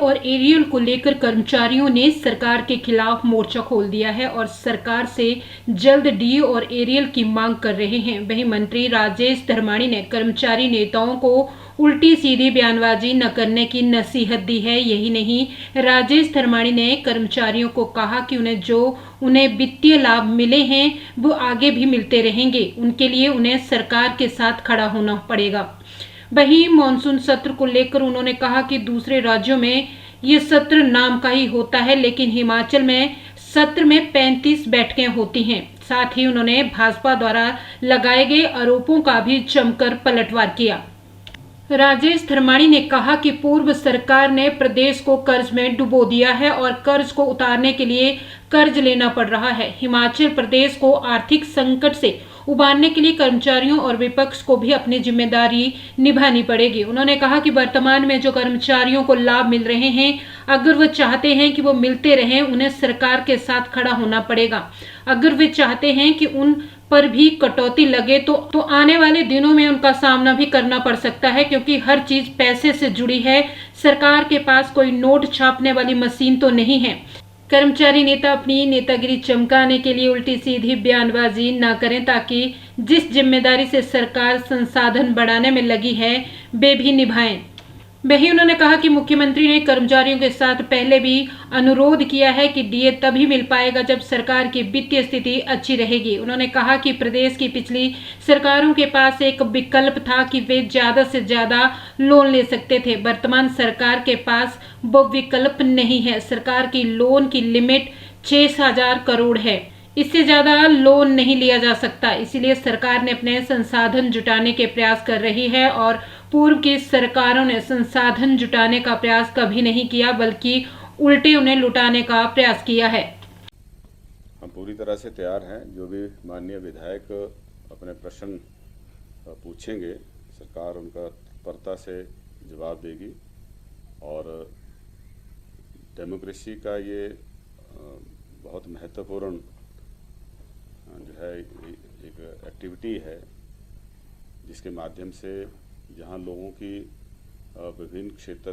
और एरियल को लेकर कर्मचारियों ने सरकार के खिलाफ मोर्चा खोल दिया है और सरकार से जल्द डीए और एरियल की मांग कर रहे हैं। वहीं मंत्री राजेश धर्माणी ने कर्मचारी नेताओं को उल्टी सीधी बयानबाजी न करने की नसीहत दी है। यही नहीं, राजेश धर्माणी ने कर्मचारियों को कहा कि उन्हें वित्तीय लाभ मिले हैं वो आगे भी मिलते रहेंगे, उनके लिए उन्हें सरकार के साथ खड़ा होना पड़ेगा। वहीं मानसून सत्र को लेकर उन्होंने कहा कि दूसरे राज्यों में ये सत्र नाम का ही होता है, लेकिन हिमाचल में सत्र में 35 बैठकें होती हैं। साथ ही उन्होंने भाजपा द्वारा लगाए गए आरोपों का भी जमकर पलटवार किया। राजेश धर्माणी ने कहा कि पूर्व सरकार ने प्रदेश को कर्ज में डुबो दिया है और कर्ज को उतारने के लिए कर्ज लेना पड़ रहा है। हिमाचल प्रदेश को आर्थिक संकट से उबारने के लिए कर्मचारियों और विपक्ष को भी अपनी जिम्मेदारी निभानी पड़ेगी। उन्होंने कहा कि वर्तमान में जो कर्मचारियों को लाभ मिल रहे हैं, अगर वो चाहते हैं कि वो मिलते रहें, उन्हें सरकार के साथ खड़ा होना पड़ेगा। अगर वे चाहते हैं कि उन पर भी कटौती लगे तो आने वाले दिनों में उनका सामना भी करना पड़ सकता है, क्योंकि हर चीज पैसे से जुड़ी है। सरकार के पास कोई नोट छापने वाली मशीन तो नहीं है। कर्मचारी नेता अपनी नेतागिरी चमकाने के लिए उल्टी सीधी बयानबाजी न करें, ताकि जिस जिम्मेदारी से सरकार संसाधन बढ़ाने में लगी है वे भी निभाएं। वहीं उन्होंने कहा कि मुख्यमंत्री ने कर्मचारियों के साथ पहले भी अनुरोध किया है कि डीए तभी मिल पाएगा जब सरकार की वित्तीय स्थिति अच्छी रहेगी। उन्होंने कहा कि प्रदेश की पिछली सरकारों के पास एक विकल्प था कि वे ज्यादा से ज्यादा लोन ले सकते थे। वर्तमान सरकार के पास वो विकल्प नहीं है। सरकार की लोन की लिमिट 6,000 करोड़ है, इससे ज्यादा लोन नहीं लिया जा सकता। इसीलिए सरकार ने अपने संसाधन जुटाने के प्रयास कर रही है और पूर्व की सरकारों ने संसाधन जुटाने का प्रयास कभी नहीं किया, बल्कि उल्टे उन्हें लुटाने का प्रयास किया है। हम पूरी तरह से तैयार हैं। जो भी माननीय विधायक अपने प्रश्न पूछेंगे, सरकार उनका तत्परता से जवाब देगी। और डेमोक्रेसी का ये बहुत महत्वपूर्ण जो है एक एक्टिविटी है, जिसके माध्यम से जहां लोगों की विभिन्न क्षेत्र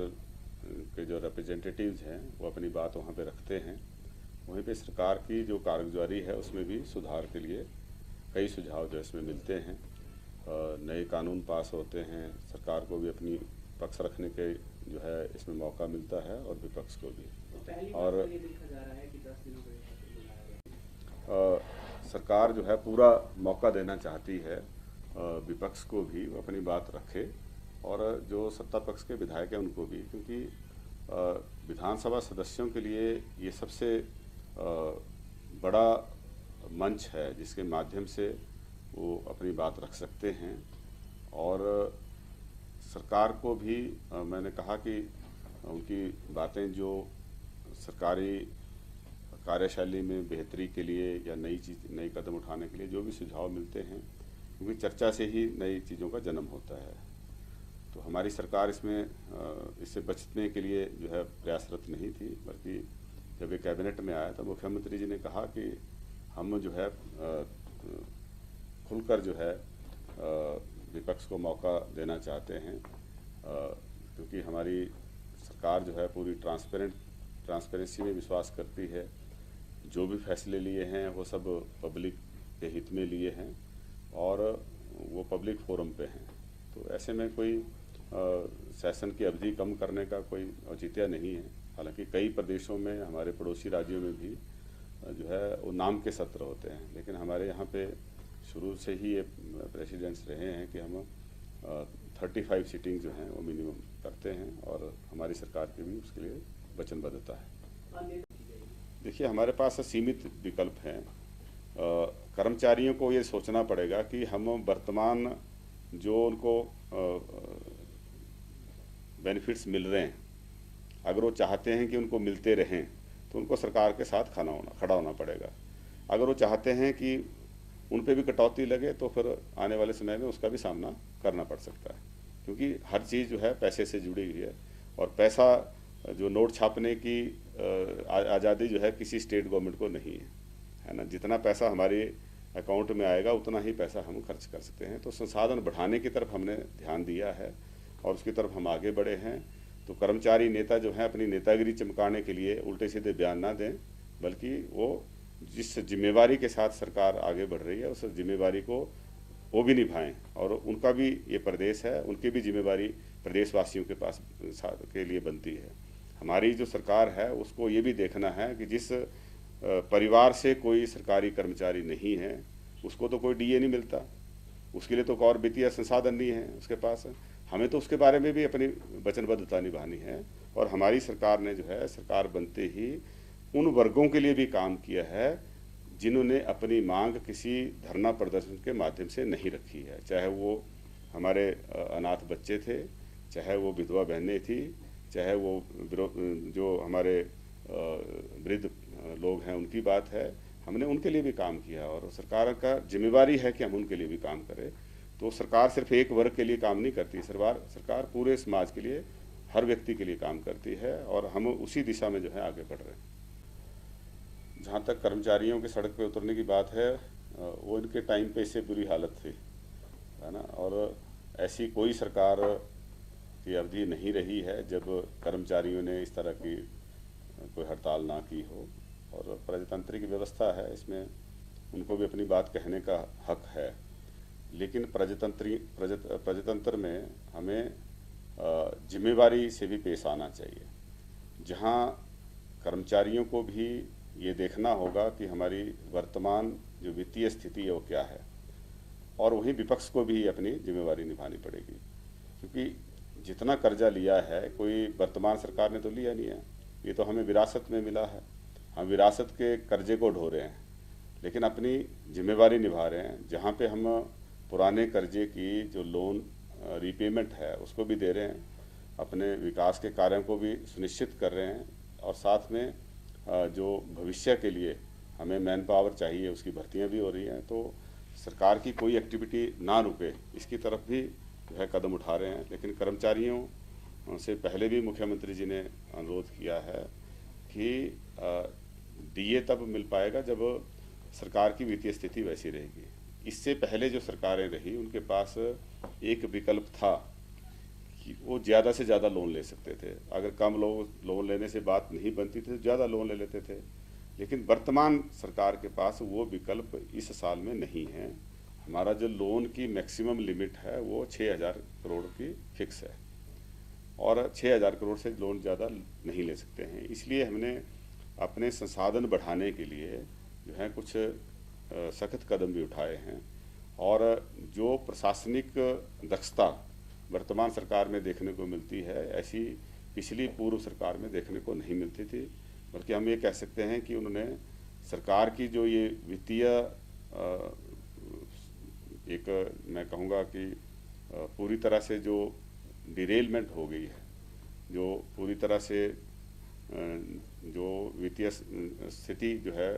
के जो रिप्रेजेंटेटिव्स हैं वो अपनी बात वहां पे रखते हैं, वहीं पे सरकार की जो कारगुजारी है उसमें भी सुधार के लिए कई सुझाव जो इसमें मिलते हैं। नए कानून पास होते हैं, सरकार को भी अपनी पक्ष रखने के जो है इसमें मौका मिलता है और विपक्ष को भी। और सरकार जो है पूरा मौका देना चाहती है विपक्ष को भी अपनी बात रखे और जो सत्ता पक्ष के विधायक हैं उनको भी, क्योंकि विधानसभा सदस्यों के लिए ये सबसे बड़ा मंच है जिसके माध्यम से वो अपनी बात रख सकते हैं। और सरकार को भी मैंने कहा कि उनकी बातें जो सरकारी कार्यशैली में बेहतरी के लिए या नई कदम उठाने के लिए जो भी सुझाव मिलते हैं, क्योंकि चर्चा से ही नई चीज़ों का जन्म होता है। तो हमारी सरकार इससे बचने के लिए जो है प्रयासरत नहीं थी, बल्कि जब ये कैबिनेट में आया तो मुख्यमंत्री जी ने कहा कि हम जो है खुलकर जो है विपक्ष को मौका देना चाहते हैं, क्योंकि हमारी सरकार जो है पूरी ट्रांसपेरेंसी में विश्वास करती है। जो भी फैसले लिए हैं वो सब पब्लिक के हित में लिए हैं और वो पब्लिक फोरम पे हैं। तो ऐसे में कोई सेशन की अवधि कम करने का कोई औचित्य नहीं है। हालांकि कई प्रदेशों में, हमारे पड़ोसी राज्यों में भी जो है वो नाम के सत्र होते हैं, लेकिन हमारे यहाँ पे शुरू से ही ये प्रेसिडेंट्स रहे हैं कि हम 35 सीटिंग जो हैं वो मिनिमम करते हैं और हमारी सरकार की भी उसके लिए वचनबद्धता है। देखिए, हमारे पास सीमित विकल्प हैं। कर्मचारियों को ये सोचना पड़ेगा कि हम वर्तमान जो उनको बेनिफिट्स मिल रहे हैं, अगर वो चाहते हैं कि उनको मिलते रहें तो उनको सरकार के साथ खड़ा होना पड़ेगा। अगर वो चाहते हैं कि उन पे भी कटौती लगे तो फिर आने वाले समय में उसका भी सामना करना पड़ सकता है, क्योंकि हर चीज़ जो है पैसे से जुड़ी हुई है। और पैसा जो नोट छापने की आज़ादी जो है किसी स्टेट गवर्नमेंट को नहीं है ना। जितना पैसा हमारे अकाउंट में आएगा उतना ही पैसा हम खर्च कर सकते हैं। तो संसाधन बढ़ाने की तरफ हमने ध्यान दिया है और उसकी तरफ हम आगे बढ़े हैं। तो कर्मचारी नेता जो है अपनी नेतागिरी चमकाने के लिए उल्टे सीधे बयान ना दें, बल्कि वो जिस जिम्मेवारी के साथ सरकार आगे बढ़ रही है उस जिम्मेवारी को वो भी निभाएं, और उनका भी ये प्रदेश है, उनकी भी जिम्मेवारी प्रदेशवासियों के पास के लिए बनती है। हमारी जो सरकार है उसको ये भी देखना है कि जिस परिवार से कोई सरकारी कर्मचारी नहीं है उसको तो कोई डीए नहीं मिलता, उसके लिए तो और वित्तीय संसाधन नहीं है उसके पास। हमें तो उसके बारे में भी अपनी वचनबद्धता निभानी है, और हमारी सरकार ने जो है सरकार बनते ही उन वर्गों के लिए भी काम किया है जिन्होंने अपनी मांग किसी धरना प्रदर्शन के माध्यम से नहीं रखी है, चाहे वो हमारे अनाथ बच्चे थे, चाहे वो विधवा बहनें थी, चाहे वो जो हमारे वृद्ध लोग हैं उनकी बात है। हमने उनके लिए भी काम किया, और सरकार का जिम्मेवारी है कि हम उनके लिए भी काम करें। तो सरकार सिर्फ एक वर्ग के लिए काम नहीं करती, सरकार पूरे समाज के लिए, हर व्यक्ति के लिए काम करती है, और हम उसी दिशा में जो है आगे बढ़ रहे हैं। जहाँ तक कर्मचारियों के सड़क पे उतरने की बात है, वो इनके टाइम पे इससे बुरी हालत थी, है ना, और ऐसी कोई सरकार की अवधि नहीं रही है जब कर्मचारियों ने इस तरह की कोई हड़ताल ना की हो। और प्रजातंत्र की व्यवस्था है, इसमें उनको भी अपनी बात कहने का हक है, लेकिन प्रजातंत्र में हमें जिम्मेवारी से भी पेश आना चाहिए, जहां कर्मचारियों को भी ये देखना होगा कि हमारी वर्तमान जो वित्तीय स्थिति है वो क्या है, और वहीं विपक्ष को भी अपनी जिम्मेवारी निभानी पड़ेगी, क्योंकि जितना कर्जा लिया है कोई वर्तमान सरकार ने तो लिया नहीं है, ये तो हमें विरासत में मिला है। हम विरासत के कर्जे को ढो रहे हैं, लेकिन अपनी जिम्मेवारी निभा रहे हैं। जहाँ पे हम पुराने कर्जे की जो लोन रीपेमेंट है उसको भी दे रहे हैं, अपने विकास के कार्यों को भी सुनिश्चित कर रहे हैं, और साथ में जो भविष्य के लिए हमें मैन पावर चाहिए उसकी भर्तियां भी हो रही हैं। तो सरकार की कोई एक्टिविटी ना रुके, इसकी तरफ भी जो है कदम उठा रहे हैं। लेकिन कर्मचारियों से पहले भी मुख्यमंत्री जी ने अनुरोध किया है कि डीए तब मिल पाएगा जब सरकार की वित्तीय स्थिति वैसी रहेगी। इससे पहले जो सरकारें रही उनके पास एक विकल्प था कि वो ज़्यादा से ज़्यादा लोन ले सकते थे। अगर कम लोन लेने से बात नहीं बनती थी तो ज़्यादा लोन ले लेते थे, लेकिन वर्तमान सरकार के पास वो विकल्प इस साल में नहीं है। हमारा जो लोन की मैक्सिमम लिमिट है वो 6,000 करोड़ की फिक्स है, और 6,000 करोड़ से लोन ज़्यादा नहीं ले सकते हैं। इसलिए हमने अपने संसाधन बढ़ाने के लिए जो है कुछ सख्त कदम भी उठाए हैं, और जो प्रशासनिक दक्षता वर्तमान सरकार में देखने को मिलती है ऐसी पिछली पूर्व सरकार में देखने को नहीं मिलती थी। बल्कि हम ये कह सकते हैं कि उन्होंने सरकार की जो ये वित्तीय एक मैं कहूँगा कि पूरी तरह से जो डिरेलमेंट हो गई है, जो पूरी तरह से जो वित्तीय स्थिति जो है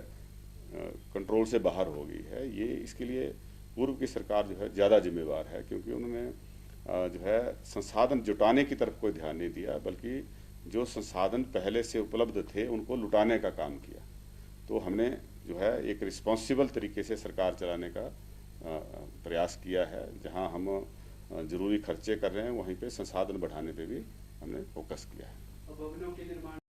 कंट्रोल से बाहर हो गई है, ये इसके लिए पूर्व की सरकार जो है ज़्यादा जिम्मेवार है, क्योंकि उन्होंने जो है संसाधन जुटाने की तरफ कोई ध्यान नहीं दिया, बल्कि जो संसाधन पहले से उपलब्ध थे उनको लुटाने का काम किया। तो हमने जो है एक रिस्पॉन्सिबल तरीके से सरकार चलाने का प्रयास किया है। जहां हम जरूरी खर्चे कर रहे हैं वहीं पे संसाधन बढ़ाने पे भी हमने फोकस किया है।